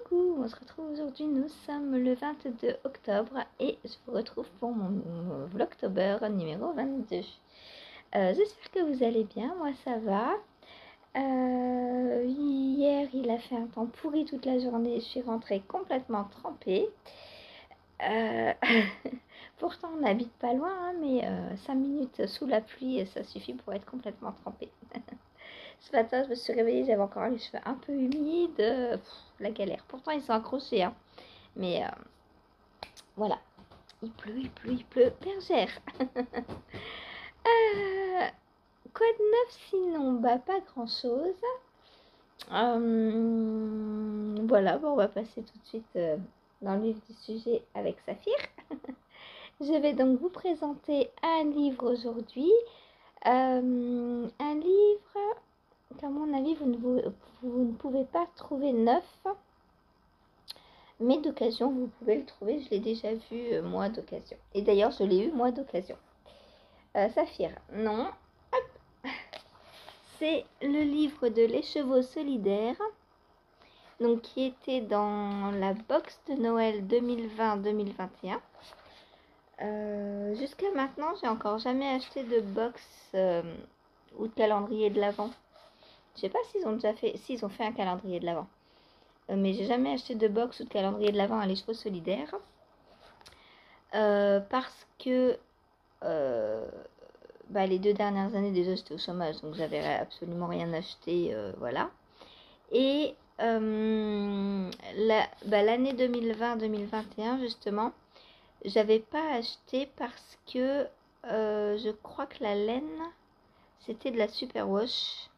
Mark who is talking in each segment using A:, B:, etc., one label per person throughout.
A: Coucou, on se retrouve aujourd'hui, nous sommes le 22 octobre et je vous retrouve pour mon Vlogtober numéro 22. J'espère que vous allez bien, moi ça va. Hier il a fait un temps pourri toute la journée, je suis rentrée complètement trempée. Pourtant on n'habite pas loin, hein, mais 5 minutes sous la pluie ça suffit pour être complètement trempée. Ce matin, je me suis réveillée, j'avais encore les cheveux un peu humides. La galère. Pourtant, ils sont accrochés. Hein. Mais voilà. Il pleut. Bergère. Quoi de neuf sinon? Bah, pas grand-chose. Voilà, bon, on va passer tout de suite dans le vif du sujet avec Saphir. Je vais donc vous présenter un livre aujourd'hui. Un livre... à mon avis, vous ne pouvez pas trouver neuf, mais d'occasion, vous pouvez le trouver. Je l'ai déjà vu, moi, d'occasion. Et d'ailleurs, je l'ai eu, moi, d'occasion. Saphir, non. Hop. C'est le livre de Les Chevaux Solidaires, donc qui était dans la box de Noël 2020-2021. Jusqu'à maintenant, j'ai encore jamais acheté de box ou de calendrier de l'Avent. Je sais pas s'ils ont déjà fait, s'ils ont fait un calendrier de l'Avent. Mais j'ai jamais acheté de box ou de calendrier de l'Avent à Les Chevaux Solidaires. Parce que les 2 dernières années déjà j'étais au chômage, donc j'avais absolument rien acheté, voilà. Et l'année 2020-2021 justement, j'avais pas acheté parce que je crois que la laine c'était de la superwash.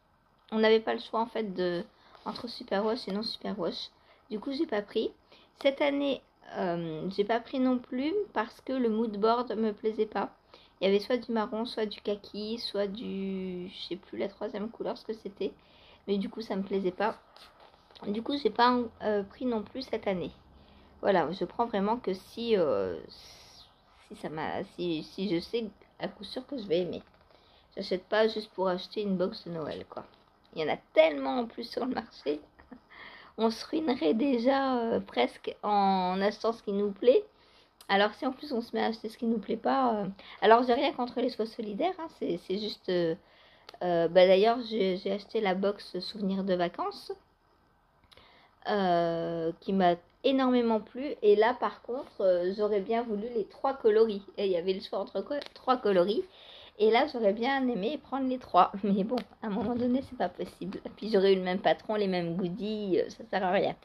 A: On n'avait pas le choix en fait entre superwash et non superwash. Du coup j'ai pas pris. Cette année j'ai pas pris non plus parce que le mood board me plaisait pas. Il y avait soit du marron, soit du kaki, soit du... je sais plus la troisième couleur ce que c'était. Mais du coup ça me plaisait pas. Du coup j'ai pas pris non plus cette année. Voilà, je prends vraiment que si je sais à coup sûr que je vais aimer. J'achète pas juste pour acheter une box de Noël, quoi. Il y en a tellement en plus sur le marché. On se ruinerait déjà presque en achetant ce qui nous plaît. Alors si en plus on se met à acheter ce qui nous plaît pas... Alors j'ai rien contre les Chevaux Solidaires. Hein, c'est juste... d'ailleurs j'ai acheté la box Souvenirs de vacances. Qui m'a énormément plu. Et là par contre j'aurais bien voulu les 3 coloris. Et il y avait le choix entre 3 coloris. Et là, j'aurais bien aimé prendre les 3. Mais bon, à un moment donné, c'est pas possible. Puis j'aurais eu le même patron, les mêmes goodies, ça sert à rien.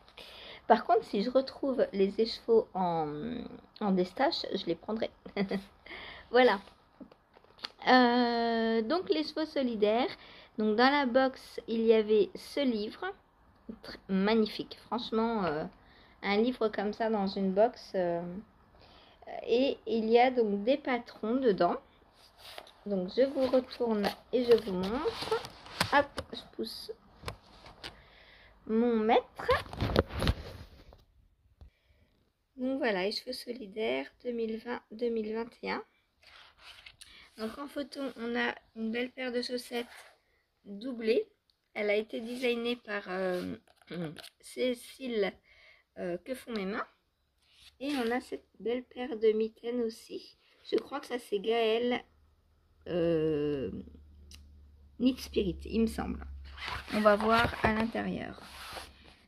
A: Par contre, si je retrouve les écheveaux en destache, je les prendrai. Voilà. Donc, les chevaux solidaires. Donc, dans la box, il y avait ce livre. Magnifique. Franchement, un livre comme ça dans une box. Et il y a donc des patrons dedans. Donc je vous retourne et je vous montre. Hop, je pousse mon maître. Donc voilà, les Chevaux Solidaires 2020-2021. Donc en photo, on a une belle paire de chaussettes doublées. Elle a été designée par Cécile Que font mes mains. Et on a cette belle paire de mitaines aussi. Je crois que ça c'est Gaëlle Knit Spirit, il me semble. On va voir à l'intérieur.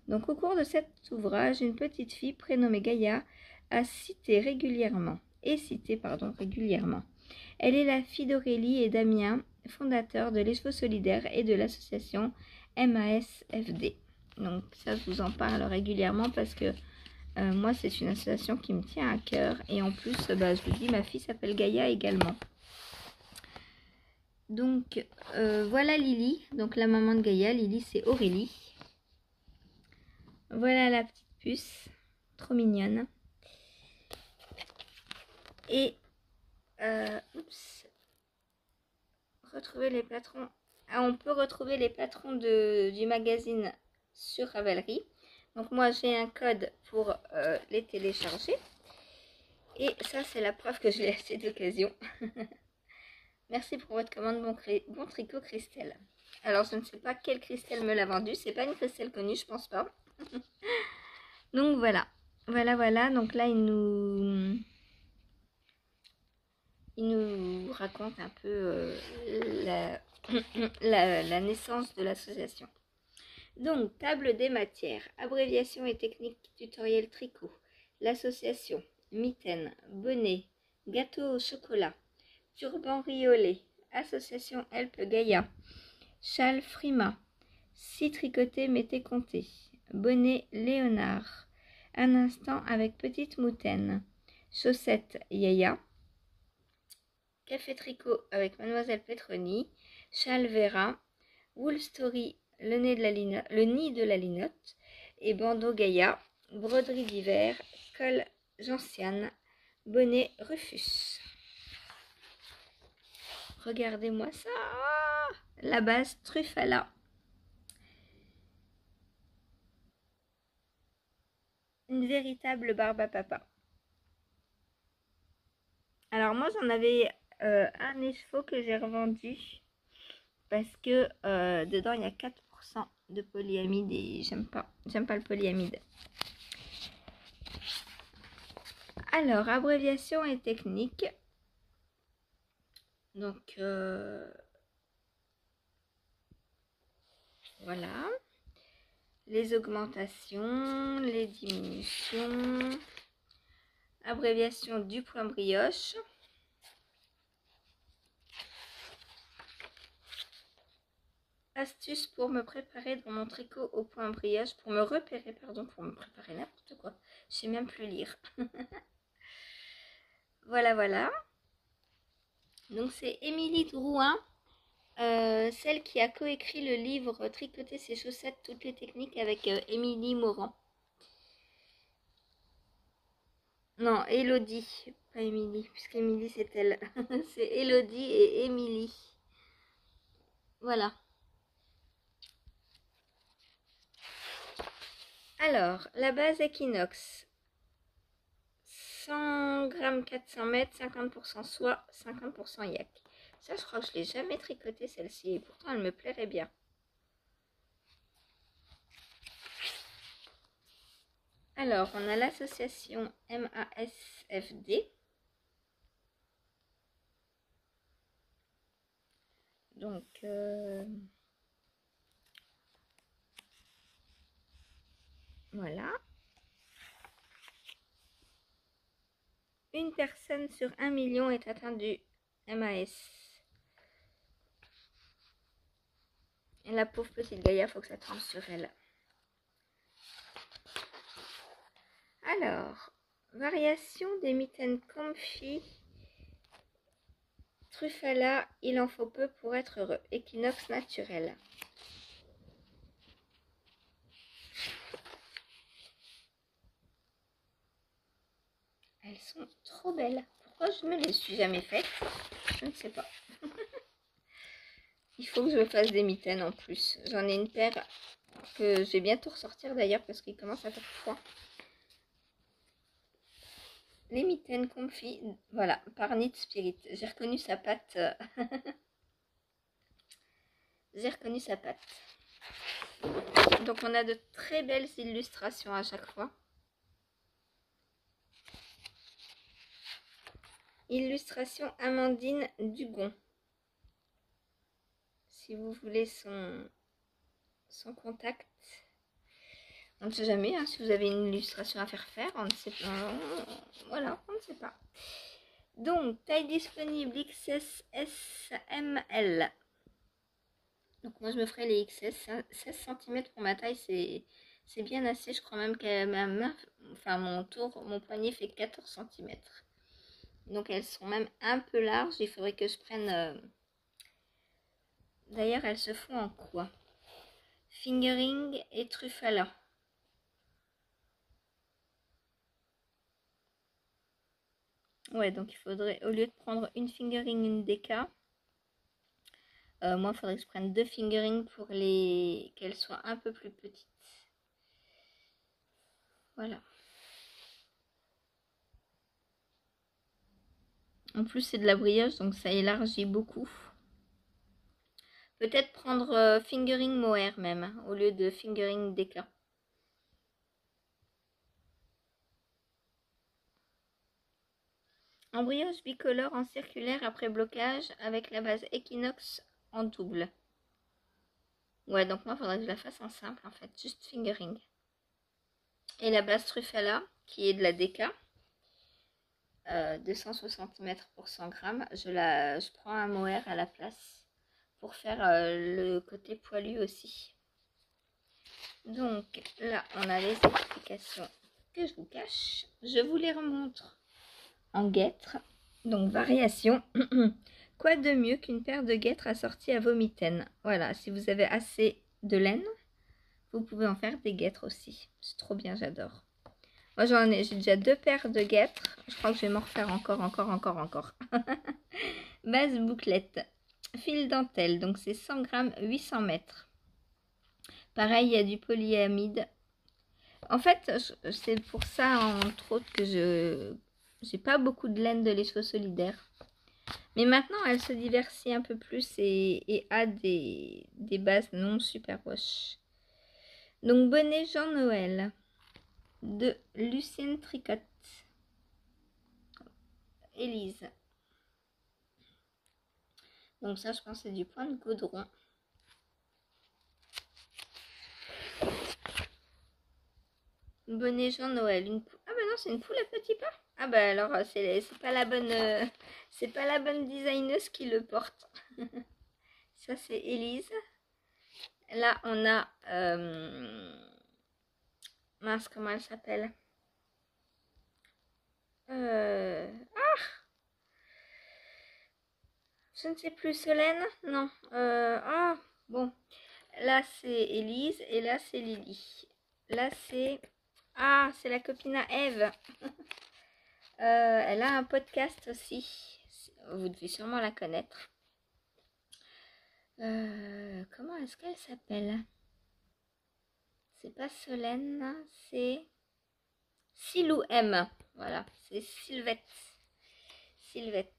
A: Donc au cours de cet ouvrage, une petite fille prénommée Gaïa est citée régulièrement. Elle est la fille d'Aurélie et Damien, fondateurs de Les Chevaux Solidaires et de l'association MASFD. Donc ça, je vous en parle régulièrement parce que moi, c'est une association qui me tient à cœur. Et en plus, je vous dis, ma fille s'appelle Gaïa également. Donc voilà Lily, donc la maman de Gaïa. Lily c'est Aurélie. Voilà la petite puce, trop mignonne. Et retrouver les patrons. Ah, on peut retrouver les patrons du magazine sur Ravelry. Donc moi j'ai un code pour les télécharger. Et ça c'est la preuve que je l'ai acheté d'occasion. Merci pour votre commande, bon tricot Christelle. Alors je ne sais pas quelle Christelle me l'a vendu. C'est pas une Christelle connue, je pense pas. Donc voilà. Voilà. Donc là, il nous raconte un peu la, la naissance de l'association. Donc, table des matières, abréviation et technique tutoriel tricot, l'association, mitaine, bonnet, gâteau au chocolat, turban riolet, association Help Gaïa, châle Frima, 6 tricotés mettez compté, bonnet Léonard, un instant avec petite moutaine, chaussettes Yaya, café tricot avec mademoiselle Petroni, châle Vera, wool story le nid de la linotte et bandeau Gaïa, broderie d'hiver, col Gentiane, bonnet Rufus. Regardez-moi ça, la base Truffala. Une véritable barbe à papa. Alors moi j'en avais un écheveau que j'ai revendu parce que dedans il y a 4% de polyamide et j'aime pas le polyamide. Alors, abréviation et technique. Donc, voilà. Les augmentations, les diminutions. Abréviation du point brioche. Astuce pour me préparer dans mon tricot au point brioche. Pour me repérer, pardon, pour me préparer n'importe quoi. Je sais même plus lire. Voilà. Donc, c'est Émilie Drouin. Celle qui a coécrit le livre Tricoter ses chaussettes, toutes les techniques avec Émilie Morand. Non, Elodie, pas Émilie, puisqu'Émilie c'est elle. C'est Elodie et Émilie. Voilà. Alors, la base Equinox. 100 g 400 mètres, 50% soie, 50% yak. Ça, je crois que je l'ai jamais tricoté celle-ci, et pourtant elle me plairait bien. Alors, on a l'association MASFD. Donc, voilà. Une personne sur 1 million est atteinte du MAS. Et la pauvre petite Gaïa, faut que ça tombe sur elle. Alors, variation des mitaines comfy. Truffala, il en faut peu pour être heureux. Équinoxe naturel. Elles sont trop belles. Pourquoi je ne me les suis jamais faites? Je ne sais pas. Il faut que je me fasse des mitaines en plus. J'en ai une paire que je vais bientôt ressortir d'ailleurs parce qu'il commence à faire froid. Les mitaines comfy, voilà, par Knit Spirit. J'ai reconnu sa patte. J'ai reconnu sa patte. Donc on a de très belles illustrations à chaque fois. Illustration Amandine Dugon. Si vous voulez son contact. On ne sait jamais, hein, si vous avez une illustration à faire, on ne sait pas. Voilà, on ne sait pas. Donc, taille disponible XS, S, M, L. Donc moi je me ferai les XS, 16 cm pour ma taille, c'est bien assez. Je crois même que ma main, enfin mon poignet fait 14 cm. Donc elles sont même un peu larges, il faudrait que je prenne... D'ailleurs elles se font en quoi? Fingering et Truffala. Ouais, donc il faudrait, au lieu de prendre une fingering, une DK, moi il faudrait que je prenne 2 fingering pour qu'elles soient un peu plus petites. Voilà. En plus c'est de la brioche, donc ça élargit beaucoup. Peut-être prendre fingering mohair même, au lieu de fingering DK. En brioche bicolore en circulaire après blocage avec la base Equinox en double. Ouais, donc moi, il faudrait que je la fasse en simple, en fait, juste fingering. Et la base Truffala, qui est de la DK, 260 mètres pour 100 grammes, je prends un mohair à la place pour faire le côté poilu aussi. Donc là, on a les explications que je vous cache. Je vous les remontre en guêtre. Donc variation. Quoi de mieux qu'une paire de guêtres assorties à vos mitaines? Voilà, si vous avez assez de laine, vous pouvez en faire des guêtres aussi. C'est trop bien, j'adore. Moi, j'ai déjà 2 paires de guêtres. Je crois que je vais m'en refaire encore. Base bouclette. Fil dentelle, donc c'est 100 grammes, 800 mètres. Pareil, il y a du polyamide. En fait, c'est pour ça, entre autres, que j'ai pas beaucoup de laine de l'écheveau solidaire. Mais maintenant, elle se diversifie un peu plus et a des bases non superwash. Donc, bonnet Jean-Noël de Lucienne Tricot. Élise. Donc ça, je pense que c'est du point de goudron. Bonnet Jean-Noël. Ah bah non, c'est une poule à petits pas. Ah bah alors, c'est pas la bonne c'est pas la bonne designeuse qui le porte. Ça, c'est Élise. Là, on a mince, comment elle s'appelle? Je ne sais plus, Solène? Non. Bon. Là, c'est Élise et là, c'est Lily. Là, c'est... Ah, c'est la copine à Eve. Elle a un podcast aussi. Vous devez sûrement la connaître. Comment est-ce qu'elle s'appelle? C'est pas Solène, c'est Silou M. Voilà, c'est Sylvette. Sylvette.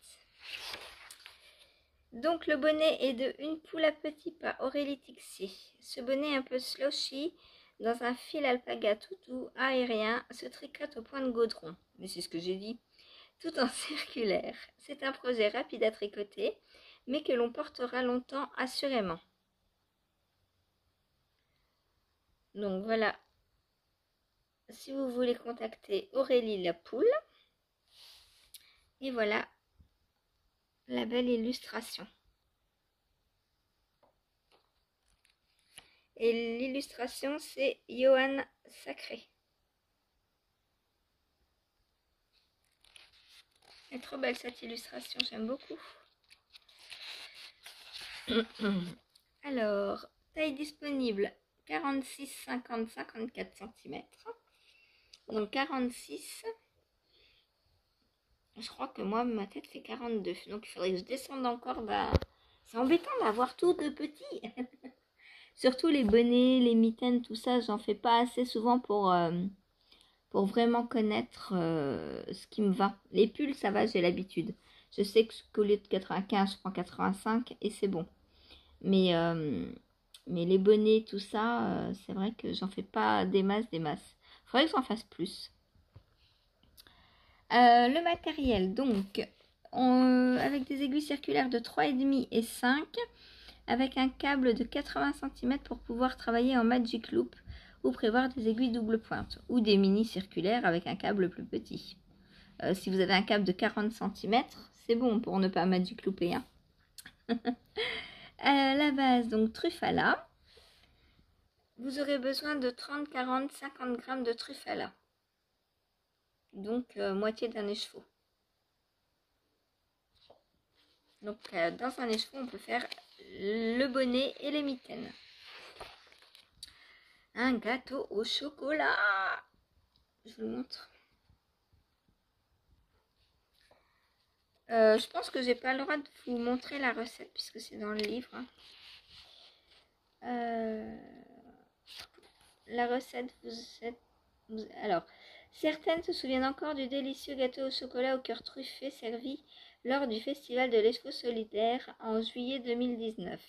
A: Donc le bonnet est de Une poule à petits pas, Aurélie Tixier. Ce bonnet un peu slushy, dans un fil alpaga tout doux, aérien, se tricote au point de gaudron. Mais c'est ce que j'ai dit. Tout en circulaire. C'est un projet rapide à tricoter, mais que l'on portera longtemps assurément. Donc voilà. Si vous voulez contacter Aurélie la poule. Et voilà la belle illustration. Et l'illustration, c'est Johan Sacré. Elle est trop belle cette illustration, j'aime beaucoup. Alors, taille disponible 46, 50, 54 cm. Donc 46. Je crois que moi, ma tête fait 42. Donc il faudrait que je descende encore. Bah, c'est embêtant d'avoir tout de petit. Surtout les bonnets, les mitaines, tout ça, j'en fais pas assez souvent pour vraiment connaître ce qui me va. Les pulls, ça va, j'ai l'habitude. Je sais qu'au lieu de 95, je prends 85 et c'est bon. Mais les bonnets, tout ça, c'est vrai que j'en fais pas des masses. Faudrait que j'en fasse plus. Le matériel, donc, avec des aiguilles circulaires de 3,5 et 5, avec un câble de 80 cm pour pouvoir travailler en Magic Loop ou prévoir des aiguilles double pointe, ou des mini circulaires avec un câble plus petit. Si vous avez un câble de 40 cm, c'est bon pour ne pas Magic Looper. Hein. La base, donc Truffala. Vous aurez besoin de 30, 40, 50 grammes de Truffala. Donc moitié d'un écheveau. Donc dans un écheveau, on peut faire le bonnet et les mitaines. Un gâteau au chocolat. Je vous le montre. Je pense que j'ai pas le droit de vous montrer la recette puisque c'est dans le livre. La recette, alors, certaines se souviennent encore du délicieux gâteau au chocolat au cœur truffé servi lors du festival de l'écheveau solidaire en juillet 2019.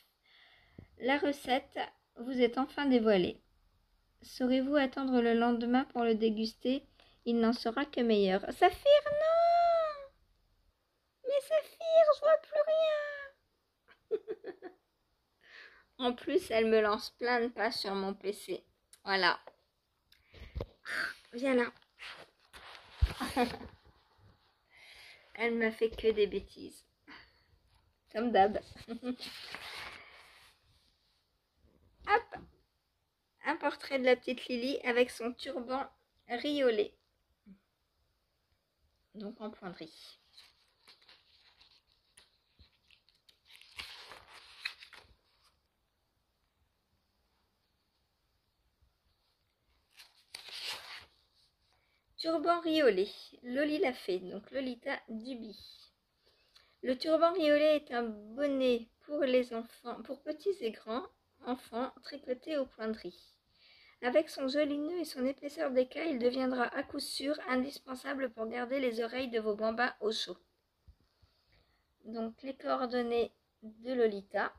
A: La recette vous est enfin dévoilée. Saurez-vous attendre le lendemain pour le déguster? Il n'en sera que meilleur. Saphir, non! En plus, elle me lance plein de pages sur mon PC. Voilà. Viens là. Elle m'a fait que des bêtises. Comme d'hab. Hop. Un portrait de la petite Lily avec son turban riolet. Donc en pointerie. Turban riolet. Loli l'a fait. Donc Lolita Duby. Le turban riolet est un bonnet pour les enfants, pour petits et grands enfants, tricoté aux pointeries. Avec son joli nœud et son épaisseur d'écaille, il deviendra à coup sûr indispensable pour garder les oreilles de vos bambins au chaud. Donc les coordonnées de Lolita.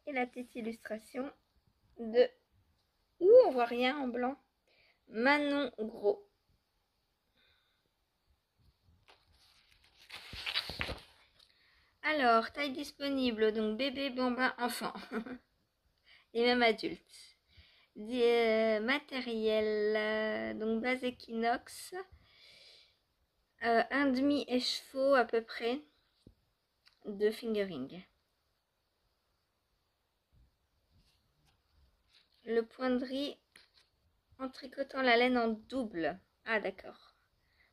A: Et la petite illustration de... Ouh, on voit rien en blanc. Manon Gros. Alors, taille disponible, donc bébé, bambin, enfant. Et même adulte. Matériel, donc base Equinox. Un demi écheveau à peu près de fingering. Le point de riz en tricotant la laine en double. Ah d'accord.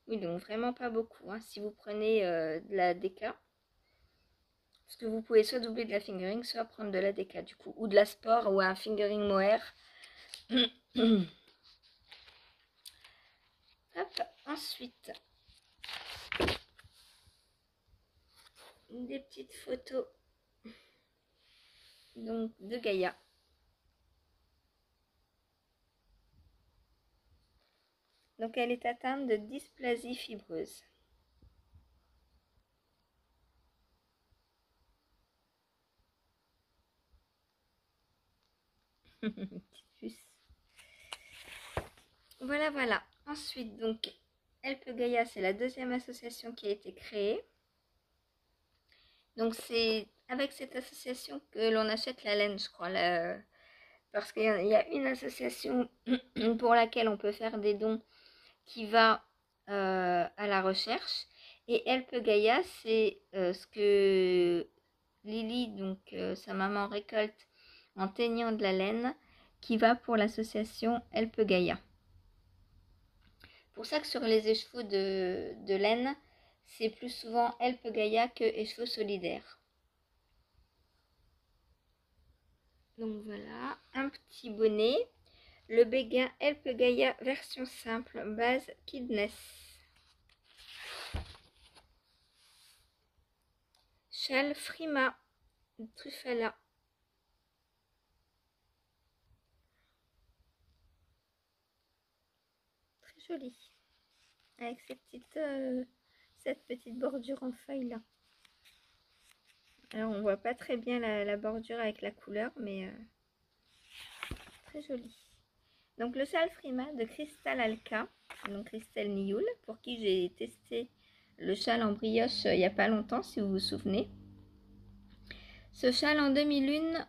A: Oui, donc vraiment pas beaucoup. Hein, si vous prenez de la DK. Parce que vous pouvez soit doubler de la fingering, soit prendre de la DK du coup. Ou de la sport ou un fingering mohair. Hop, ensuite. Des petites photos donc de Gaïa. Donc elle est atteinte de dysplasie fibreuse. Petite puce. Voilà, voilà. Ensuite, donc, Help Gaïa, c'est la deuxième association qui a été créée. Donc c'est avec cette association que l'on achète la laine, je crois. Parce qu'il y a une association pour laquelle on peut faire des dons qui va à la recherche. Et Help Gaïa, c'est ce que Lily, donc sa maman, récolte en teignant de la laine, qui va pour l'association Help Gaïa. Pour ça que sur les écheveaux de laine, c'est plus souvent Help Gaïa que écheveaux solidaires. Donc voilà, un petit bonnet. Le béguin Help Gaïa version simple, base Kidness. Châle Frima Truffala. Très joli. Avec cette petite bordure en feuille là. Alors on voit pas très bien la bordure avec la couleur, mais très joli. Donc le châle Frima de Crystal Alka, donc Christelle Nioul, pour qui j'ai testé le châle en brioche il n'y a pas longtemps, si vous vous souvenez. Ce châle en demi-lune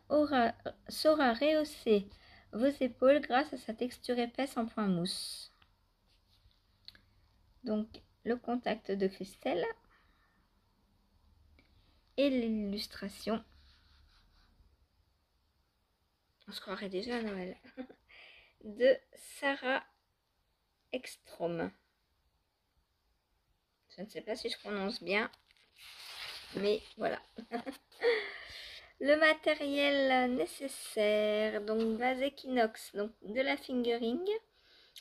A: saura rehausser vos épaules grâce à sa texture épaisse en point mousse. Donc le contact de Christelle et l'illustration. On se croirait déjà à Noël. De Sarah Ekstrom. Je ne sais pas si je prononce bien, mais voilà. Le matériel nécessaire, donc base Equinox, donc de la fingering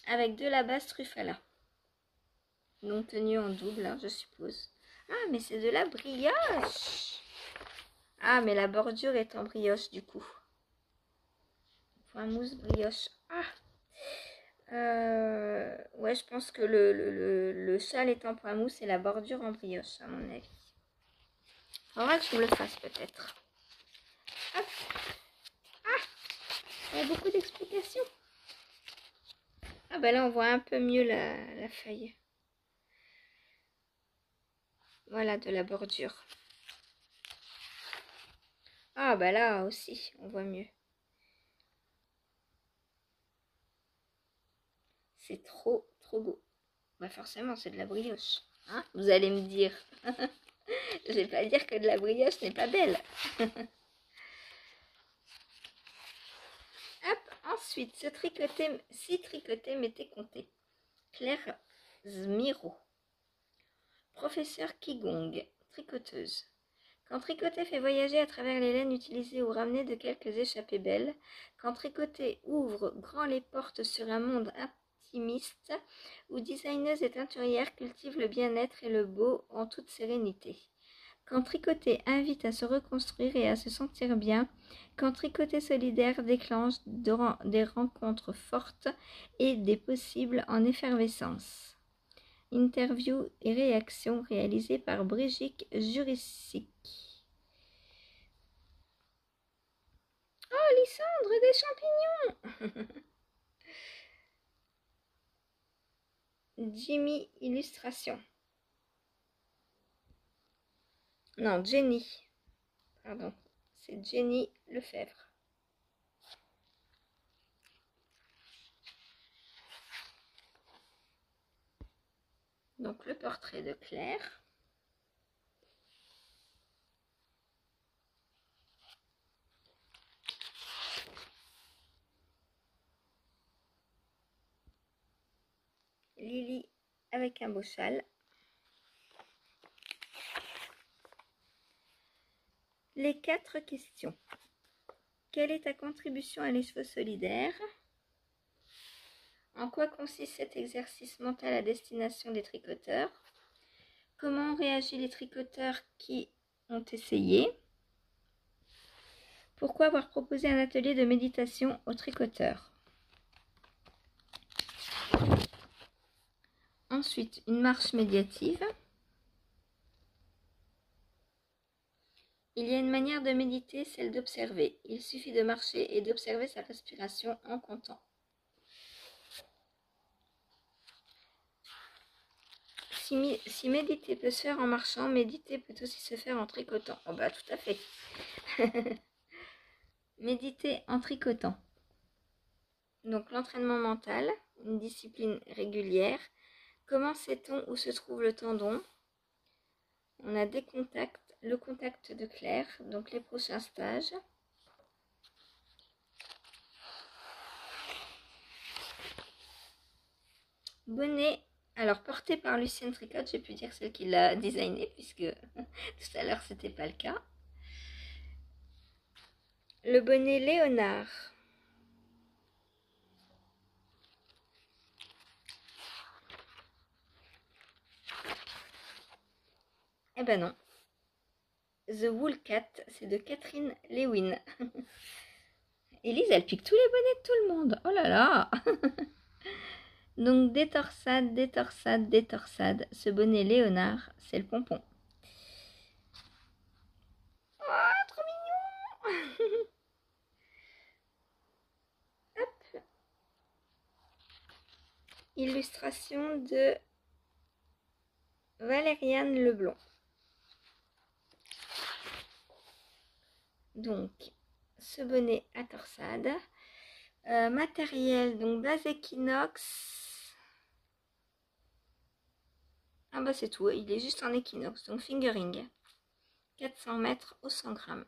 A: avec de la base Truffala. Donc tenue en double, hein, je suppose. Ah, mais c'est de la brioche. Ah, mais la bordure est en brioche du coup. Point mousse brioche. Ah, ouais, je pense que le châle est en point mousse et la bordure en brioche, à mon avis. Faudra que je me le fasse peut-être. Hop. Ah, il y a beaucoup d'explications. Ah bah là, on voit un peu mieux la feuille. Voilà, de la bordure. Ah bah là aussi, on voit mieux. C'est trop, trop beau. Bah forcément, c'est de la brioche. Hein, vous allez me dire. Je vais pas dire que de la brioche n'est pas belle. Hop, ensuite, si tricoter m'était compté. Claire Zmiro. Professeur Qigong, tricoteuse. Quand tricoter fait voyager à travers les laines utilisées ou ramener de quelques échappées belles, quand tricoter ouvre grand les portes sur un monde intimiste où designeuses et teinturières cultivent le bien-être et le beau en toute sérénité. Quand tricoter invite à se reconstruire et à se sentir bien, quand tricoter solidaire déclenche des rencontres fortes et des possibles en effervescence. Interview et réaction réalisée par Brigitte Juricic. Oh, Lysandre, des champignons. Jimmy Illustration. Non, Jenny. Pardon. C'est Jenny Lefebvre. Donc le portrait de Claire. Lily avec un beau châle. Les 4 questions. Quelle est ta contribution à l'effort solidaire? En quoi consiste cet exercice mental à destination des tricoteurs? Comment ont réagi les tricoteurs qui ont essayé? Pourquoi avoir proposé un atelier de méditation aux tricoteurs? Ensuite, une marche médiative. Il y a une manière de méditer, celle d'observer. Il suffit de marcher et d'observer sa respiration en comptant. Si méditer peut se faire en marchant, méditer peut aussi se faire en tricotant. Oh bah tout à fait. Méditer en tricotant. Donc l'entraînement mental, une discipline régulière. Comment sait-on où se trouve le tendon? On a des contacts, le contact de Claire, donc les prochains stages. Bonnet, alors porté par Lucienne Tricotte, j'ai pu dire celle qui l'a designé, puisque tout à l'heure c'était pas le cas. Le bonnet Léonard. Eh ben non. The Wool Cat, c'est de Catherine Lewin. Élise, elle pique tous les bonnets de tout le monde. Oh là là. Donc des torsades, des torsades, des torsades. Ce bonnet Léonard, c'est le pompon. Oh, trop mignon. Hop. Illustration de Valériane Leblond. Donc, ce bonnet à torsade. Matériel, donc base équinoxe. Ah bah c'est tout, il est juste en équinoxe, donc fingering. 400 mètres au 100 grammes.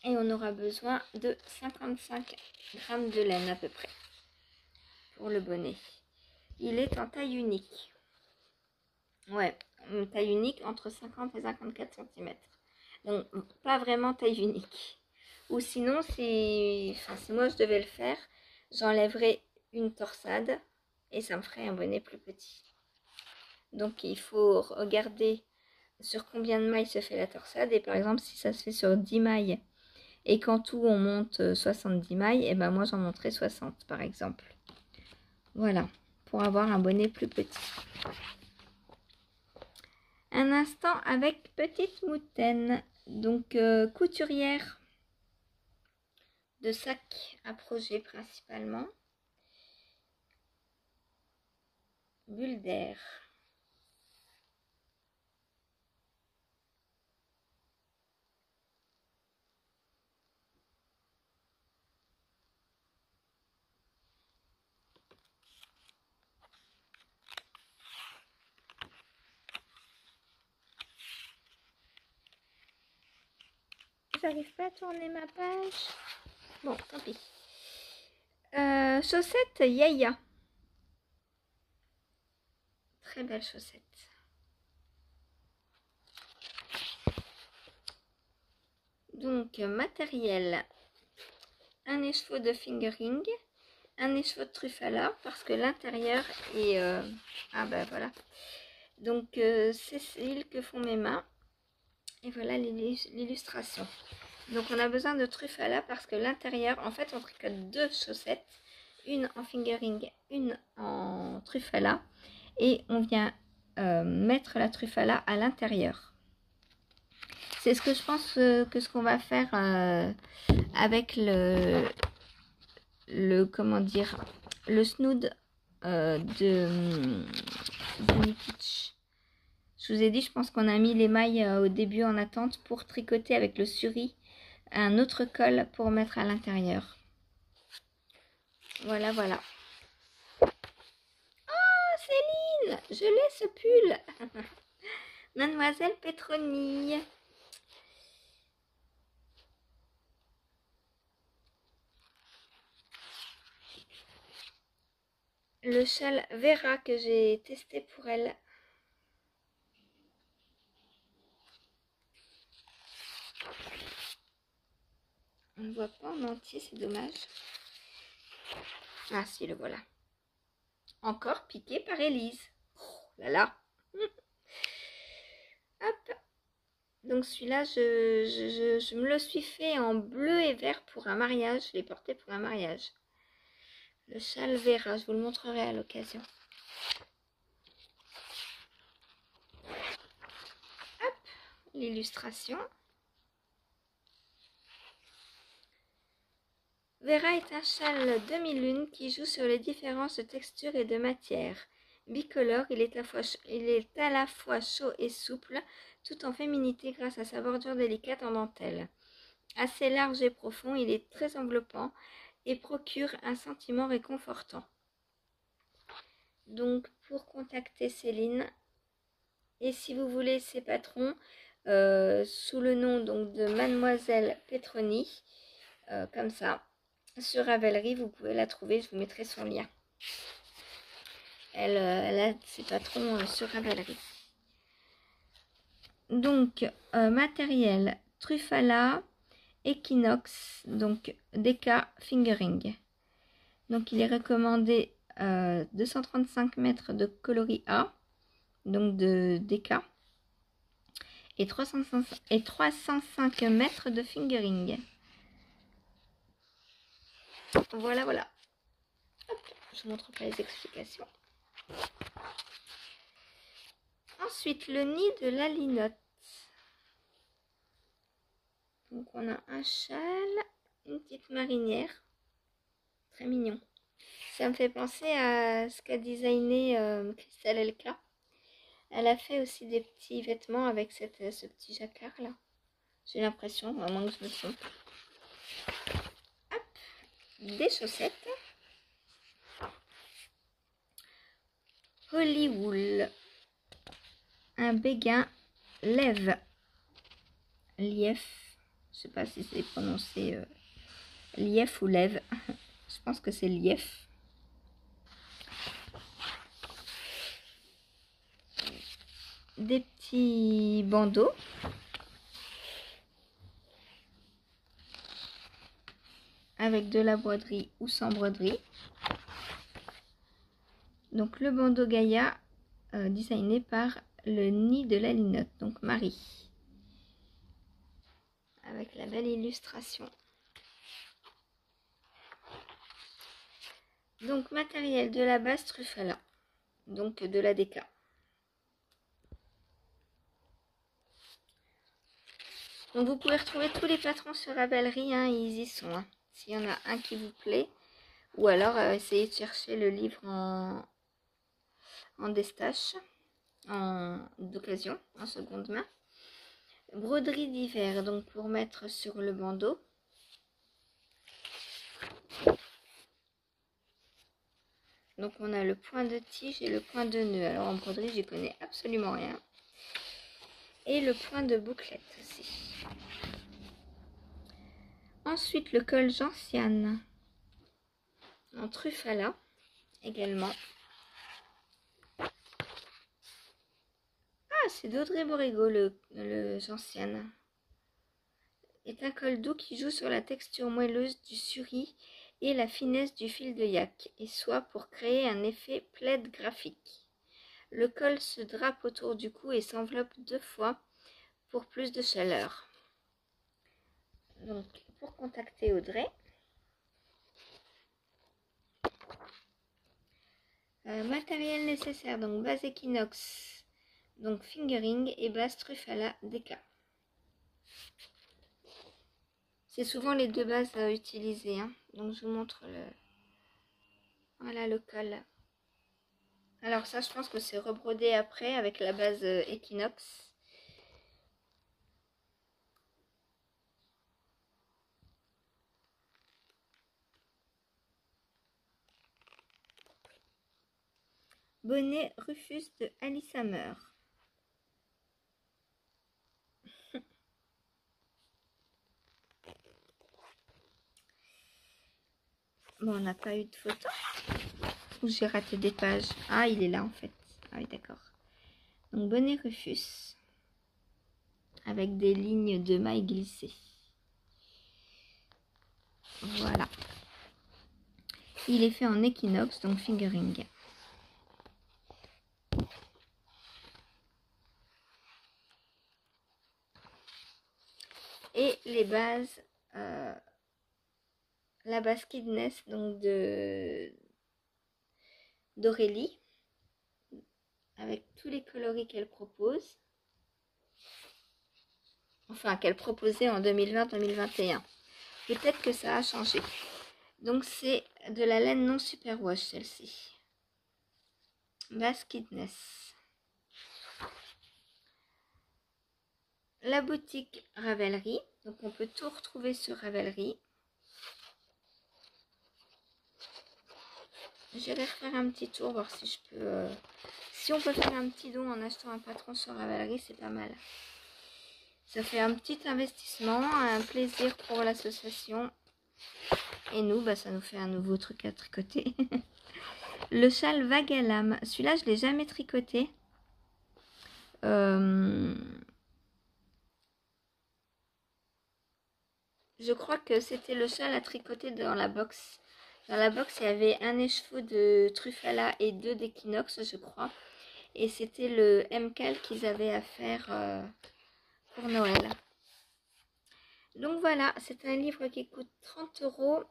A: Et on aura besoin de 55 grammes de laine à peu près pour le bonnet. Il est en taille unique. Ouais, une taille unique entre 50 et 54 cm. Donc pas vraiment taille unique. Ou sinon, si moi je devais le faire, j'enlèverais une torsade et ça me ferait un bonnet plus petit. Donc il faut regarder sur combien de mailles se fait la torsade. Et par exemple, si ça se fait sur 10 mailles et qu'en tout on monte 70 mailles, et ben moi j'en monterai 60 par exemple. Voilà, pour avoir un bonnet plus petit. Un instant avec Petite Moutaine, donc couturière de sacs à projet principalement. Bulle d'air. j'arrive pas à tourner ma page. Bon, tant pis. Chaussettes Yaya. Très belle chaussette. Donc, matériel. Un écheveau de fingering. Un écheveau de Truffala parce que l'intérieur est... Ah ben voilà. Donc, c'est celle que font mes mains. Et voilà l'illustration. Donc, on a besoin de Truffala parce que l'intérieur... En fait, on tricote deux chaussettes. Une en fingering, une en Truffala. Et on vient mettre la Truffala à l'intérieur. C'est ce que je pense que ce qu'on va faire avec le comment dire, le snood de Nikitsch. Je vous ai dit, je pense qu'on a mis les mailles au début en attente pour tricoter avec le suri un autre col pour mettre à l'intérieur. Voilà, voilà. Oh, Céline, je l'ai ce pull. Mademoiselle Petroni. Le châle Vera que j'ai testé pour elle. On ne voit pas en entier, c'est dommage. Ah si, le voilà. Encore piqué par Élise. Oh là là. Hop. Donc celui-là, je me le suis fait en bleu et vert pour un mariage. Je l'ai porté pour un mariage. Le châle Vera, je vous le montrerai à l'occasion. Hop, l'illustration. Vera est un châle demi-lune qui joue sur les différences de texture et de matière. Bicolore, il est à la fois chaud et souple, tout en féminité grâce à sa bordure délicate en dentelle. Assez large et profond, il est très enveloppant et procure un sentiment réconfortant. Donc, pour contacter Céline, et si vous voulez ses patrons, sous le nom donc de Mademoiselle Petroni, comme ça, sur Ravelry, vous pouvez la trouver, je vous mettrai son lien. Elle a ses patrons sur Ravelry. Donc, matériel, Truffala, Equinox, donc DK Fingering. Donc, il est recommandé 235 mètres de coloris A, donc de DK, et 305 mètres de fingering. Voilà, voilà. Hop, je vous montre pas les explications. Ensuite, le nid de la linotte. Donc, on a un châle, une petite marinière. Très mignon. Ça me fait penser à ce qu'a designé Christelle Elka. Elle a fait aussi des petits vêtements avec ce petit jacquard là. J'ai l'impression, à moins que je me trompe. Hop, des chaussettes. Hollywood. Un béguin lève. Lief. Je sais pas si c'est prononcé lief ou lève. Je pense que c'est lief. Des petits bandeaux. Avec de la broderie ou sans broderie. Donc le bandeau Gaïa designé par le nid de la linotte, donc Marie. Avec la belle illustration. Donc matériel de la base Truffala, donc de la DK. Donc vous pouvez retrouver tous les patrons sur Ravelry, hein, ils y sont. Hein. S'il y en a un qui vous plaît, ou alors essayez de chercher le livre en destache, d'occasion, en seconde main. Broderie d'hiver, donc pour mettre sur le bandeau. Donc on a le point de tige et le point de nœud. Alors en broderie, j'y connais absolument rien. Et le point de bouclette aussi. Ensuite, le col Gentiane en Truffala également. Ah, c'est d'Audrey Borrego, le Gentiane. Est un col doux qui joue sur la texture moelleuse du suri et la finesse du fil de yak, et soit pour créer un effet plaid graphique. Le col se drape autour du cou et s'enveloppe 2 fois pour plus de chaleur. Donc, pour contacter Audrey, matériel nécessaire, donc base Equinox, donc fingering et base Truffala DK. C'est souvent les 2 bases à utiliser, hein. Donc je vous montre voilà le col. Alors ça, je pense que c'est rebrodé après avec la base Equinox. Bonnet Rufus de Alice Hammer. Bon, on n'a pas eu de photo. Ou j'ai raté des pages. Ah, il est là en fait. Ah oui, d'accord. Donc bonnet Rufus. Avec des lignes de mailles glissées. Voilà. Il est fait en Equinox, donc fingering. Et les bases, la base Kidness, donc d'Aurélie, avec tous les coloris qu'elle propose. Enfin, qu'elle proposait en 2020-2021. Peut-être que ça a changé. Donc, c'est de la laine non superwash, celle-ci. Base Kidness. La boutique Ravelry. Donc, on peut tout retrouver sur Ravelry. J'irai refaire un petit tour, voir si je peux... si on peut faire un petit don en achetant un patron sur Ravelry, c'est pas mal. Ça fait un petit investissement, un plaisir pour l'association. Et nous, bah, ça nous fait un nouveau truc à tricoter. Le châle vague à lame. Celui-là, je ne l'ai jamais tricoté. Je crois que c'était le châle à tricoter dans la box. Dans la box, il y avait un écheveau de Truffala et 2 d'Equinox, je crois. Et c'était le MCAL qu'ils avaient à faire pour Noël. Donc voilà, c'est un livre qui coûte 30 €.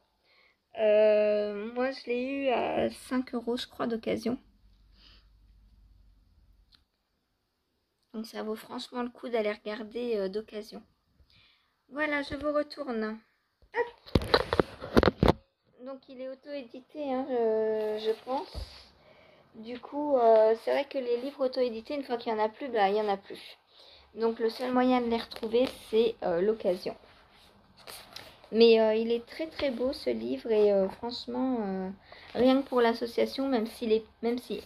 A: Moi, je l'ai eu à 5 €, je crois, d'occasion. Donc ça vaut franchement le coup d'aller regarder d'occasion. Voilà, je vous retourne. Hop. Donc il est auto-édité, hein, je pense. Du coup, c'est vrai que les livres auto-édités, une fois qu'il n'y en a plus, bah, il n'y en a plus. Donc le seul moyen de les retrouver, c'est l'occasion. Mais il est très très beau ce livre et franchement, rien que pour l'association, même si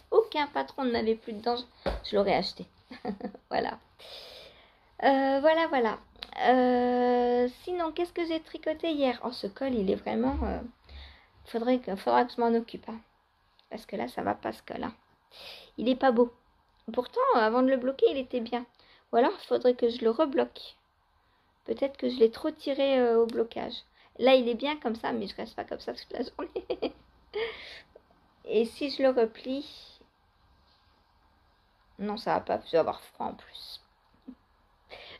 A: aucun patron ne m'avait plus dedans, je l'aurais acheté. Voilà. Voilà. Sinon, qu'est-ce que j'ai tricoté hier? Oh, ce col, il est vraiment... faudra que je m'en occupe. Hein, parce que là, ça va pas ce col. Hein. Il est pas beau. Pourtant, avant de le bloquer, il était bien. Ou alors, il faudrait que je le rebloque. Peut-être que je l'ai trop tiré au blocage. Là, il est bien comme ça, mais je reste pas comme ça toute la journée. Et si je le replie... Non, ça va pas, je vais avoir froid en plus.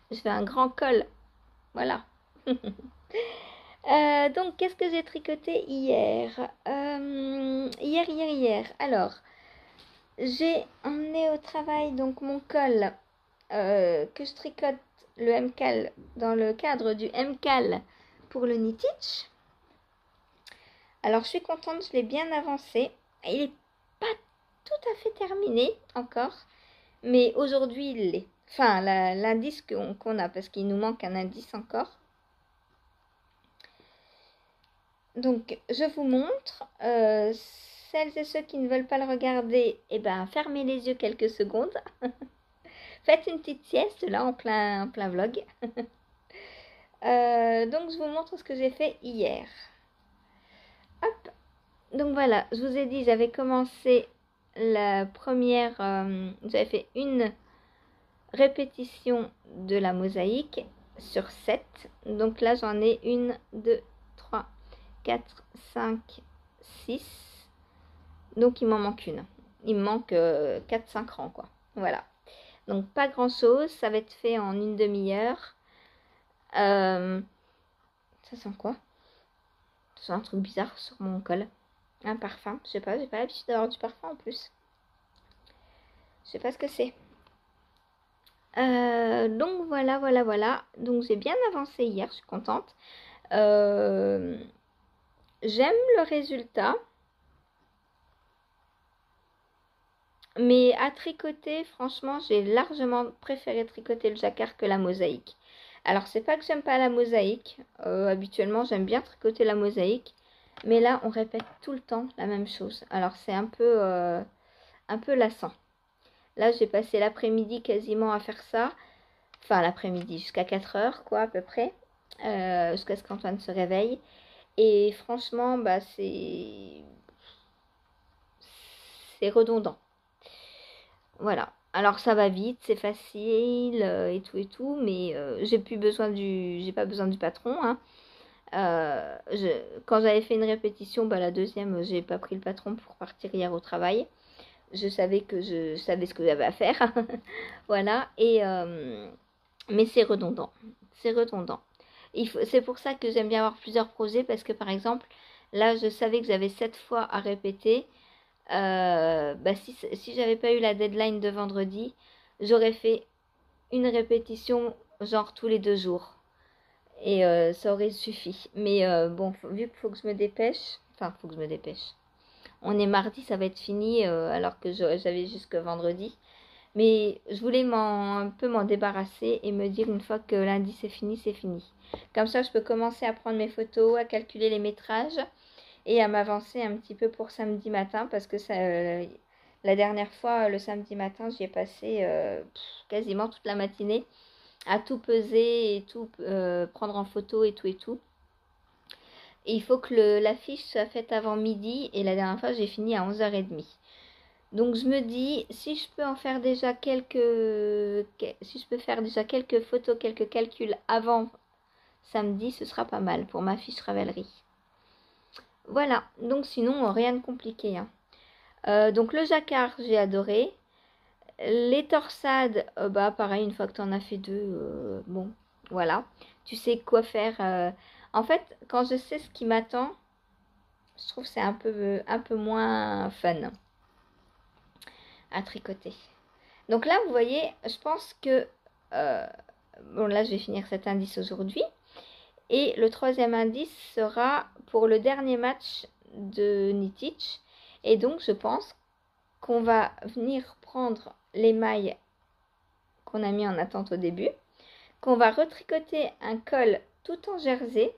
A: Je fais un grand col. Voilà. Donc, qu'est-ce que j'ai tricoté hier? Hier. Alors, j'ai emmené au travail donc mon col que je tricote le MCAL dans le cadre du MCAL pour le Knitich. Alors, je suis contente, je l'ai bien avancé. Il n'est pas tout à fait terminé encore, mais aujourd'hui, il l'est. Enfin, l'indice qu'on a, parce qu'il nous manque un indice encore. Donc, je vous montre. Celles et ceux qui ne veulent pas le regarder, eh ben, fermez les yeux quelques secondes. Faites une petite sieste, là, en plein vlog. Donc je vous montre ce que j'ai fait hier. Hop. Donc voilà, je vous ai dit, j'avais commencé la première, j'avais fait une répétition de la mosaïque sur 7. Donc là j'en ai 1, 2, 3, 4, 5, 6. Donc il m'en manque une. Il me manque 4-5 rangs quoi. Voilà. Donc pas grand chose, ça va être fait en une demi-heure. Ça sent quoi? Ça sent un truc bizarre sur mon col. Un parfum, je sais pas, j'ai pas l'habitude d'avoir du parfum en plus. Je sais pas ce que c'est. Donc voilà. Donc j'ai bien avancé hier, je suis contente. J'aime le résultat. Mais à tricoter, franchement, j'ai largement préféré tricoter le jacquard que la mosaïque. Alors, c'est pas que j'aime pas la mosaïque. Habituellement, j'aime bien tricoter la mosaïque. Mais là, on répète tout le temps la même chose. Alors, c'est un peu lassant. Là, j'ai passé l'après-midi quasiment à faire ça. Enfin, l'après-midi, jusqu'à 4 heures, quoi, à peu près. Jusqu'à ce qu'Antoine se réveille. Et franchement, bah, c'est redondant. Voilà. Alors ça va vite, c'est facile et tout, mais j'ai pas besoin du patron. Hein. Quand j'avais fait une répétition, bah, la deuxième, j'ai pas pris le patron pour partir hier au travail. Je savais ce que j'avais à faire. Voilà. Mais c'est redondant. C'est redondant. C'est pour ça que j'aime bien avoir plusieurs projets parce que par exemple, là, je savais que j'avais 7 fois à répéter. Bah si j'avais pas eu la deadline de vendredi, j'aurais fait une répétition genre tous les 2 jours. Et ça aurait suffi. Mais bon, vu qu'il faut que je me dépêche, enfin, faut que je me dépêche. On est mardi, ça va être fini alors que j'avais jusque vendredi. Mais je voulais un peu m'en débarrasser et me dire une fois que lundi c'est fini, c'est fini. Comme ça, je peux commencer à prendre mes photos, à calculer les métrages et à m'avancer un petit peu pour samedi matin parce que ça, la dernière fois, le samedi matin, j'y ai passé quasiment toute la matinée à tout peser et tout prendre en photo et tout. Et il faut que l'affiche soit faite avant midi et la dernière fois, j'ai fini à 11h30. Donc je me dis, si je peux faire déjà quelques photos, quelques calculs avant samedi, ce sera pas mal pour ma fiche Ravelry. Voilà, donc sinon rien de compliqué. Hein. Donc le jacquard, j'ai adoré. Les torsades, bah pareil, une fois que tu en as fait 2, bon, voilà. Tu sais quoi faire. En fait, quand je sais ce qui m'attend, je trouve que c'est un peu moins fun à tricoter. Donc là, vous voyez, je pense que... bon, là, je vais finir cet indice aujourd'hui. Et le troisième indice sera pour le dernier match de Knitich. Et donc, je pense qu'on va venir prendre les mailles qu'on a mis en attente au début, qu'on va retricoter un col tout en jersey,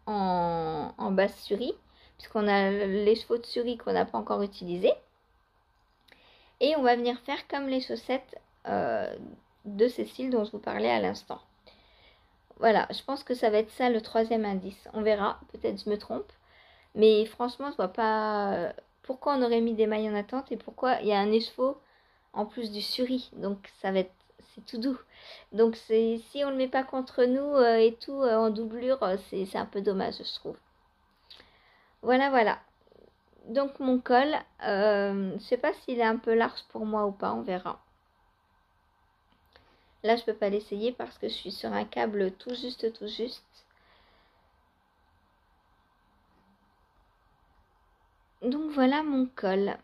A: en basse surie, puisqu'on a les chevaux de surie qu'on n'a pas encore utilisés. Et on va venir faire comme les chaussettes de Cécile dont je vous parlais à l'instant. Voilà, je pense que ça va être ça le troisième indice. On verra, peut-être je me trompe. Mais franchement, je vois pas pourquoi on aurait mis des mailles en attente et pourquoi il y a un écheveau en plus du suri. Donc ça va être, c'est tout doux. Donc si on le met pas contre nous et tout en doublure, c'est un peu dommage, je trouve. Voilà. Donc mon col, je sais pas s'il est un peu large pour moi ou pas, on verra. Là, je peux pas l'essayer parce que je suis sur un câble tout juste. Donc voilà mon col.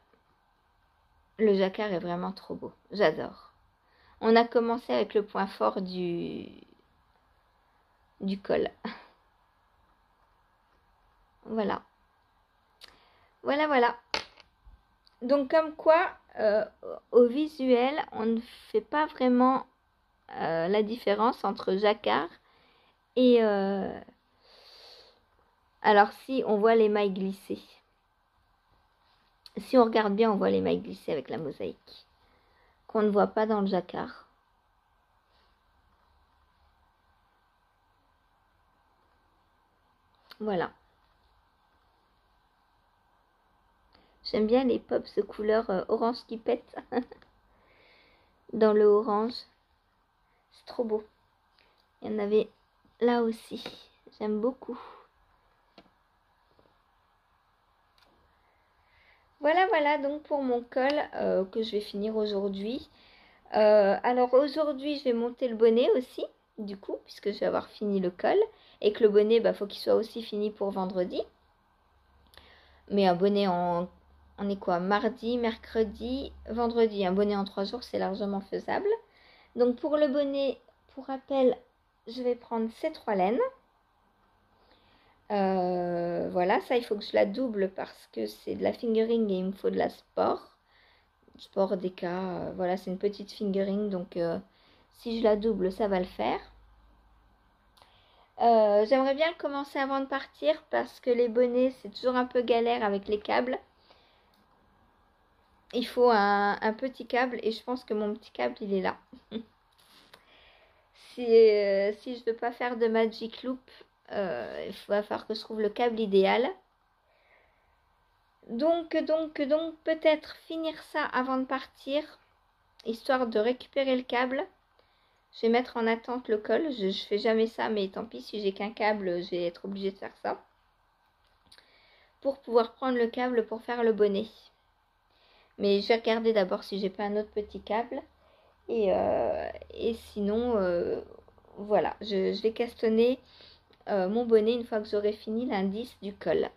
A: Le jacquard est vraiment trop beau. J'adore. On a commencé avec le point fort du col. Voilà. Donc comme quoi, au visuel, on ne fait pas vraiment la différence entre jacquard et... alors si on voit les mailles glisser. Si on regarde bien, on voit les mailles glisser avec la mosaïque. Qu'on ne voit pas dans le jacquard. Voilà. J'aime bien les pops de couleur orange qui pètent dans le orange. C'est trop beau. Il y en avait là aussi. J'aime beaucoup. Voilà, voilà donc pour mon col que je vais finir aujourd'hui. Alors aujourd'hui, je vais monter le bonnet aussi, du coup, puisque je vais avoir fini le col. Et que le bonnet, bah, faut qu'il soit aussi fini pour vendredi. Mais un bonnet on est quoi? Mardi, mercredi, vendredi. Un bonnet en 3 jours, c'est largement faisable. Donc pour le bonnet, pour rappel, je vais prendre ces 3 laines. Voilà, ça il faut que je la double parce que c'est de la fingering et il me faut de la sport. Sport DK, voilà, c'est une petite fingering, donc si je la double, ça va le faire. J'aimerais bien le commencer avant de partir parce que les bonnets, c'est toujours un peu galère avec les câbles. Il faut un petit câble et je pense que mon petit câble, il est là. Si je veux pas faire de magic loop, il va falloir que je trouve le câble idéal. Donc peut-être finir ça avant de partir, histoire de récupérer le câble. Je vais mettre en attente le col. Je fais jamais ça, mais tant pis, si j'ai qu'un câble, je vais être obligée de faire ça. Pour pouvoir prendre le câble pour faire le bonnet. Mais je vais regarder d'abord si j'ai pas un autre petit câble. Et sinon, voilà, je vais castonner mon bonnet une fois que j'aurai fini l'indice du col.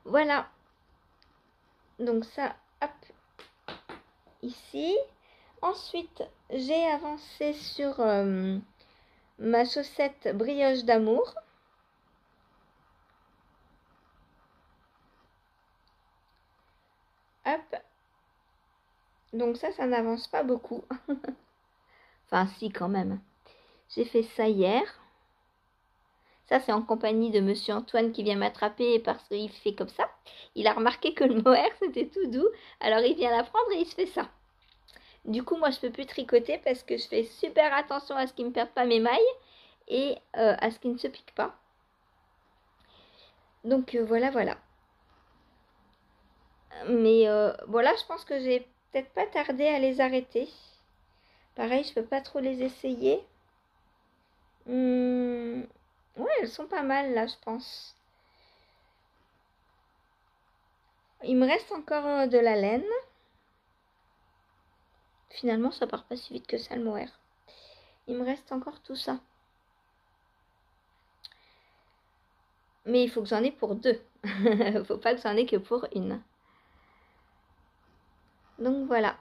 A: Voilà. Donc ça, hop, ici. Ensuite, j'ai avancé sur ma chaussette brioche d'amour. Hop. Donc ça n'avance pas beaucoup. Enfin, si, quand même. J'ai fait ça hier. Ça, c'est en compagnie de Monsieur Antoine qui vient m'attraper parce qu'il fait comme ça. Il a remarqué que le mohair, c'était tout doux. Alors, il vient la prendre et il se fait ça. Du coup, moi, je peux plus tricoter parce que je fais super attention à ce qu'il ne me perde pas mes mailles et à ce qu'il ne se pique pas. Donc, voilà, voilà. Mais voilà, je pense que j'ai peut-être pas tardé à les arrêter. Pareil, je peux pas trop les essayer. Ouais, elles sont pas mal là, je pense. Il me reste encore de la laine. Finalement, ça part pas si vite que ça le mohair. Il me reste encore tout ça. Mais il faut que j'en ai pour 2. Faut pas que j'en ai que pour 1. Donc voilà.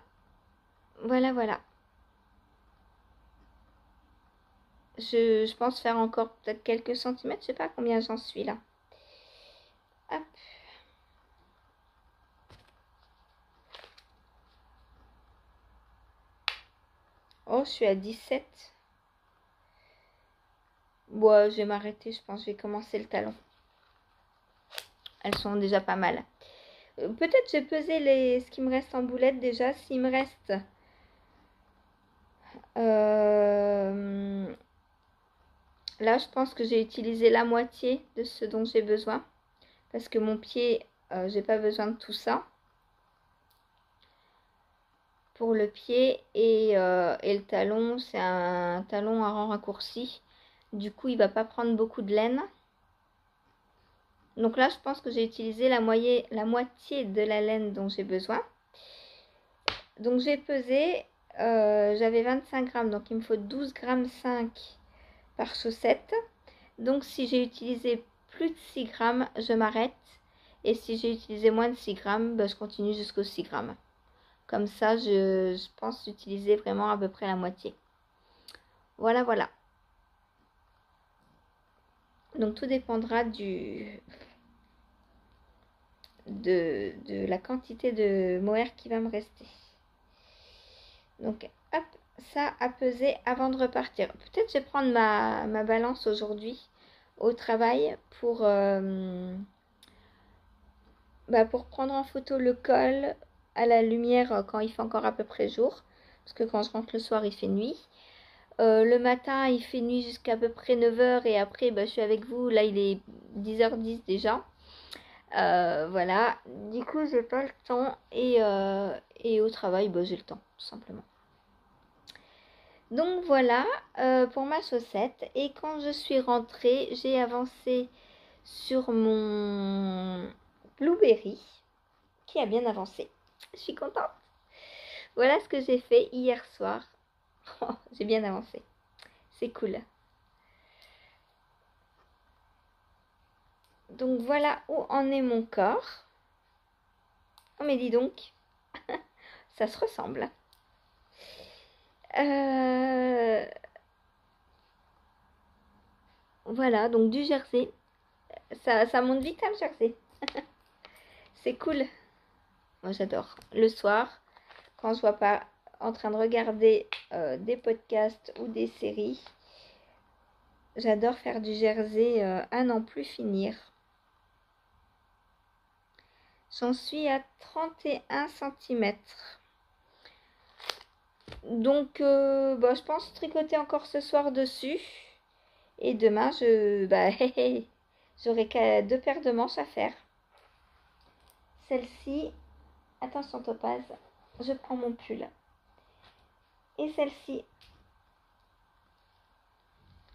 A: Voilà, voilà. Je pense faire encore peut-être quelques centimètres. Je sais pas combien j'en suis là. Hop. Oh, je suis à 17. Bon, je vais m'arrêter. Je pense que je vais commencer le talon. Elles sont déjà pas mal. Peut-être je vais peser ce qui me reste en boulettes déjà. S'il me reste... Là, je pense que j'ai utilisé la moitié de ce dont j'ai besoin. Parce que mon pied, j'ai pas besoin de tout ça. Pour le pied et le talon, c'est un talon à rang raccourci. Du coup, il va pas prendre beaucoup de laine. Donc là, je pense que j'ai utilisé la moitié de la laine dont j'ai besoin. Donc j'ai pesé, j'avais 25 grammes, donc il me faut 12 grammes 5 par chaussette. Donc si j'ai utilisé plus de 6 grammes, je m'arrête. Et si j'ai utilisé moins de 6 grammes, bah, je continue jusqu'aux 6 grammes. Comme ça, je pense utiliser vraiment à peu près la moitié. Voilà, voilà. Donc tout dépendra de la quantité de mohair qui va me rester. Donc hop, ça à peser avant de repartir. Peut-être je vais prendre ma balance aujourd'hui au travail pour prendre en photo le col à la lumière quand il fait encore à peu près jour. Parce que quand je rentre le soir, il fait nuit. Le matin, il fait nuit jusqu'à peu près 9h et après, je suis avec vous. Là, il est 10h10 déjà. Voilà. Du coup, j'ai pas le temps et au travail, j'ai le temps, tout simplement. Donc voilà pour ma chaussette. Et quand je suis rentrée, j'ai avancé sur mon blueberry qui a bien avancé. Je suis contente. Voilà ce que j'ai fait hier soir. J'ai bien avancé. C'est cool. Donc voilà où en est mon corps. Oh mais dis donc, ça se ressemble. Voilà, donc du jersey. Ça monte vite le jersey. C'est cool. Moi j'adore. Le soir, quand je vois pas en train de regarder des podcasts ou des séries, j'adore faire du jersey à n'en plus finir. J'en suis à 31 cm. Donc, je pense tricoter encore ce soir dessus. Et demain, j'aurai 2 paires de manches à faire. Celle-ci, attention Topaz, je prends mon pull. Et celle-ci.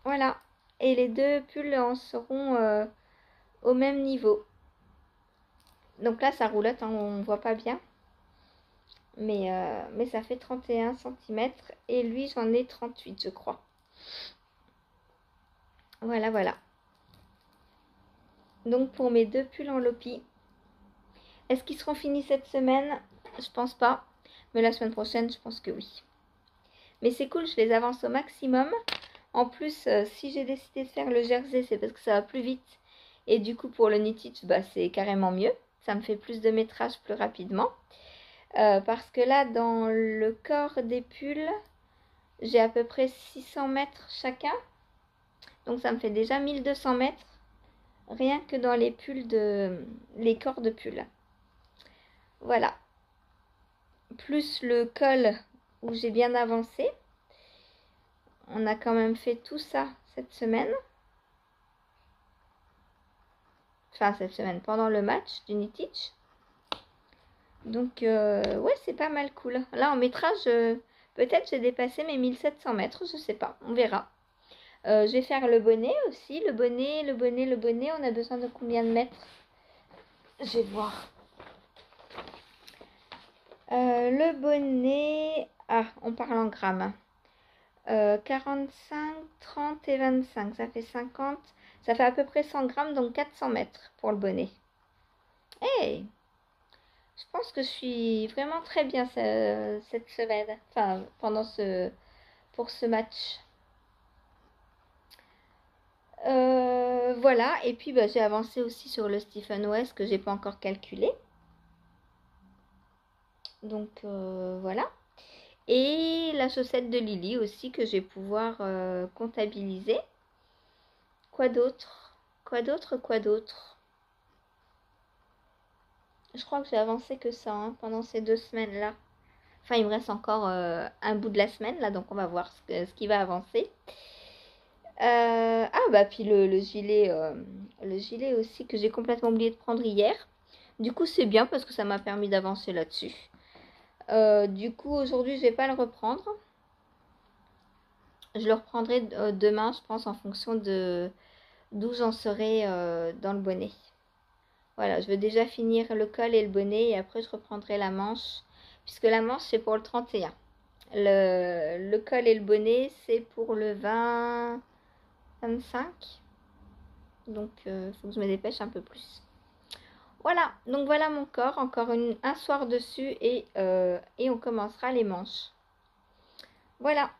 A: Voilà. Et les 2 pulls en seront au même niveau. Donc là, ça roulotte, hein, on ne voit pas bien. Mais ça fait 31 cm. Et lui, j'en ai 38, je crois. Voilà, voilà. Donc pour mes 2 pulls en Lopi. Est-ce qu'ils seront finis cette semaine? Je pense pas. Mais la semaine prochaine, je pense que oui. Mais c'est cool, je les avance au maximum. En plus, si j'ai décidé de faire le jersey, c'est parce que ça va plus vite. Et du coup, pour le knitted, c'est carrément mieux. Ça me fait plus de métrage plus rapidement. Parce que là, dans le corps des pulls, j'ai à peu près 600 mètres chacun. Donc ça me fait déjà 1200 mètres. Rien que dans les pulls les corps de pulls. Voilà. Plus le col où j'ai bien avancé. On a quand même fait tout ça cette semaine. Enfin, cette semaine, pendant le match du knitted. Donc, ouais, c'est pas mal cool. Là, en métrage, peut-être j'ai dépassé mes 1700 mètres, je sais pas, on verra. Je vais faire le bonnet aussi. Le bonnet. On a besoin de combien de mètres? Je vais voir. Le bonnet... Ah, on parle en grammes. 45, 30 et 25. Ça fait 50. Ça fait à peu près 100 grammes, donc 400 mètres pour le bonnet. Hey! Je pense que je suis vraiment très bien cette semaine. Enfin, pour ce match. Voilà, et puis j'ai avancé aussi sur le Stephen West que j'ai pas encore calculé. Donc voilà. Et la chaussette de Lily aussi que je vais pouvoir comptabiliser. Quoi d'autre? Je crois que j'ai avancé que ça pendant ces 2 semaines-là. Enfin, il me reste encore un bout de la semaine là, donc on va voir ce qui va avancer. Puis le gilet aussi que j'ai complètement oublié de prendre hier. Du coup, c'est bien parce que ça m'a permis d'avancer là-dessus. Du coup, aujourd'hui, je vais pas le reprendre. Je le reprendrai demain, je pense, en fonction de d'où j'en serai dans le bonnet. Voilà, je veux déjà finir le col et le bonnet et après je reprendrai la manche. Puisque la manche, c'est pour le 31. Le col et le bonnet, c'est pour le 25. Donc, il faut que je me dépêche un peu plus. Voilà, donc voilà mon corps. Encore un soir dessus et on commencera les manches. Voilà.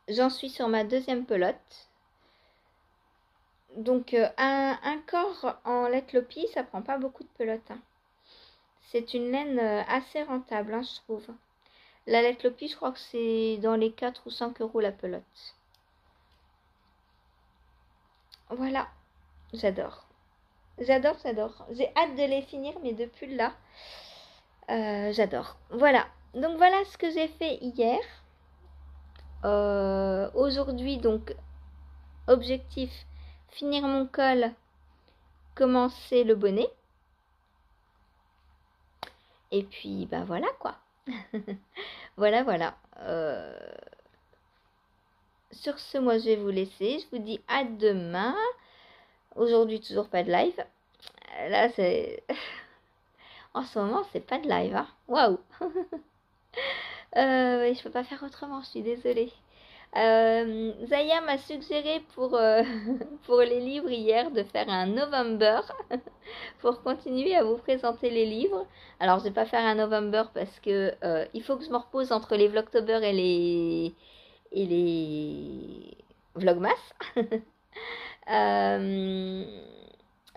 A: J'en suis sur ma 2e pelote. Donc, un corps en laine Lopi, ça prend pas beaucoup de pelote. Hein. C'est une laine assez rentable, hein, je trouve. La laine Lopi, je crois que c'est dans les 4 ou 5 euros la pelote. Voilà, j'adore. J'adore. J'ai hâte de les finir, mes 2 pulls là. J'adore. Voilà. Donc voilà ce que j'ai fait hier. Aujourd'hui, donc, objectif, finir mon col, commencer le bonnet. Et puis, bah voilà quoi. Voilà, voilà. Sur ce, moi, je vais vous laisser. Je vous dis à demain. Aujourd'hui, toujours pas de live. Là, c'est... En ce moment, c'est pas de live, hein. Waouh. Je peux pas faire autrement, je suis désolée. Zaya m'a suggéré pour les livres hier de faire un November pour continuer à vous présenter les livres. Alors, je vais pas faire un November parce que il faut que je me repose entre les Vlogtober et les Vlogmas.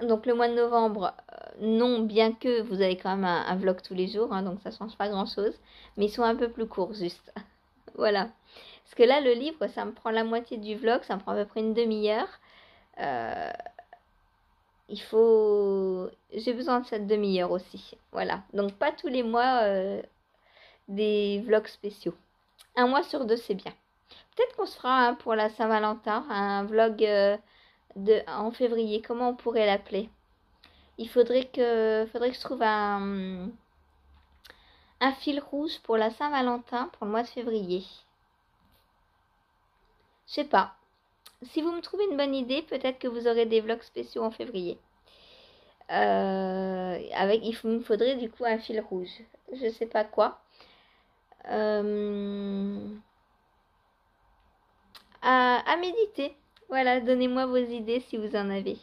A: Donc le mois de novembre, non, bien que vous avez quand même un vlog tous les jours, hein, donc ça change pas grand chose, mais ils sont un peu plus courts juste. Voilà. Parce que là, le livre, ça me prend la moitié du vlog, ça me prend à peu près une demi-heure. J'ai besoin de cette demi-heure aussi. Voilà. Donc pas tous les mois des vlogs spéciaux. Un mois sur deux, c'est bien. Peut-être qu'on se fera pour la Saint-Valentin, un vlog en février. Comment on pourrait l'appeler? Il faudrait que je trouve un fil rouge pour la Saint-Valentin pour le mois de février. Je sais pas. Si vous me trouvez une bonne idée, peut-être que vous aurez des vlogs spéciaux en février. Il me faudrait du coup un fil rouge. Je sais pas quoi. À méditer. Voilà, donnez-moi vos idées si vous en avez.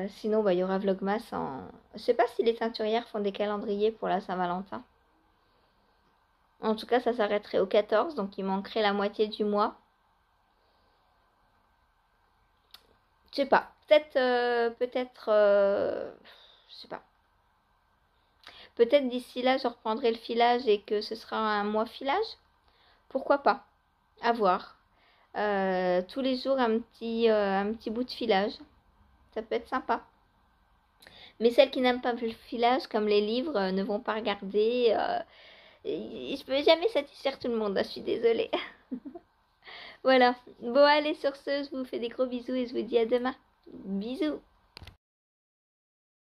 A: Sinon, il y aura Vlogmas en... Je sais pas si les teinturières font des calendriers pour la Saint-Valentin. En tout cas, ça s'arrêterait au 14, donc il manquerait la moitié du mois. Je sais pas. Peut-être, je sais pas. Peut-être d'ici là, je reprendrai le filage et que ce sera un mois filage. Pourquoi pas? À voir. Tous les jours, un petit bout de filage. Ça peut être sympa. Mais celles qui n'aiment pas le filage, comme les livres, ne vont pas regarder. Je peux jamais satisfaire tout le monde, hein, je suis désolée. Voilà. Bon, allez, sur ce, je vous fais des gros bisous et je vous dis à demain. Bisous.